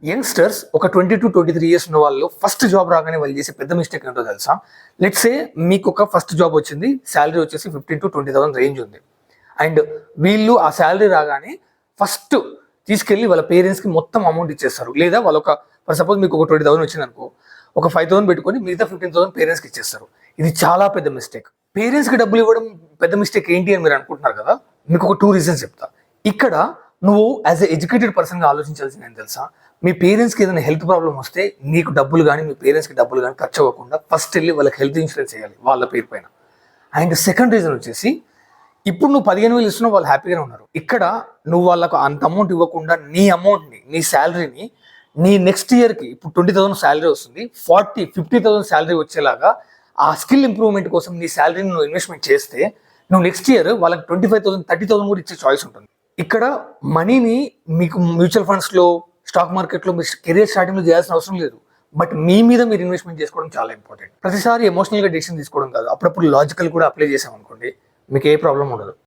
Youngsters ఒక 22-23 years ఉన్న వాళ్ళు ఫస్ట్ జాబ్ రాగానే వాళ్ళు చేసే పెద్ద మిస్టేక్ ఏంటో తెలుసా? లెట్స్ సే మీకు ఒక ఫస్ట్ జాబ్ వచ్చింది, శాలరీ వచ్చేసి 15,000 to 20,000 రేంజ్ ఉంది. అండ్ వీళ్ళు ఆ శాలరీ రాగానే ఫస్ట్ తీసుకెళ్ళి వాళ్ళ పేరెంట్స్కి మొత్తం అమౌంట్ ఇచ్చేస్తారు. లేదా వాళ్ళు ఫర్ సపోజ్ మీకు ఒక 20,000 వచ్చింది అనుకో, ఒక 5,000 పెట్టుకొని మిగతా 15,000 పేరెంట్స్కి ఇచ్చేస్తారు. ఇది చాలా పెద్ద మిస్టేక్. పేరెంట్స్కి డబ్బులు ఇవ్వడం పెద్ద మిస్టేక్ ఏంటి అని మీరు అనుకుంటున్నారు కదా, మీకు ఒక 2 రీజన్స్ చెప్తా. ఇక్కడ నువ్వు యాజ్ ఎ ఎడ్యుకేటెడ్ పర్సన్గా ఆలోచించాల్సింది ఏం తెలుసా? మీ పేరెంట్స్కి ఏదైనా హెల్త్ ప్రాబ్లం వస్తే నీకు డబ్బులు కానీ మీ పేరెంట్స్కి డబ్బులు కానీ ఖర్చు అవ్వకుండా ఫస్ట్ వెళ్ళి వాళ్ళకి హెల్త్ ఇన్సూరెన్స్ చేయాలి వాళ్ళ పేరు పైన. అండ్ సెకండ్ రీజన్ వచ్చేసి, ఇప్పుడు నువ్వు 15,000 ఇస్తున్నావు, వాళ్ళు హ్యాపీగానే ఉన్నారు. ఇక్కడ నువ్వు వాళ్ళకు అంత అమౌంట్ ఇవ్వకుండా నీ అమౌంట్ని, నీ శాలరీని నీ నెక్స్ట్ ఇయర్కి, ఇప్పుడు 20,000 శాలరీ వస్తుంది, 50,000 శాలరీ వచ్చేలాగా ఆ స్కిల్ ఇంప్రూవ్మెంట్ కోసం నీ శాలరీని నువ్వు ఇన్వెస్ట్మెంట్ చేస్తే నువ్వు నెక్స్ట్ ఇయర్ వాళ్ళకి 25,000, 30,000 కూడా ఇచ్చే చాయిస్ ఉంటుంది. ఇక్కడ మనీని మీకు మ్యూచువల్ ఫండ్స్లో, స్టాక్ మార్కెట్లో మీరు కెరియర్ స్టార్టింగ్లో చేయాల్సిన అవసరం లేదు. బట్ మీ మీద మీరు ఇన్వెస్ట్మెంట్ చేసుకోవడం చాలా ఇంపార్టెంట్. ప్రతిసారి ఎమోషనల్గా డెసిషన్ తీసుకోవడం కాదు, అప్పుడప్పుడు లాజికల్ కూడా అప్లై చేసాం అనుకోండి, మీకు ఏ ప్రాబ్లం ఉండదు.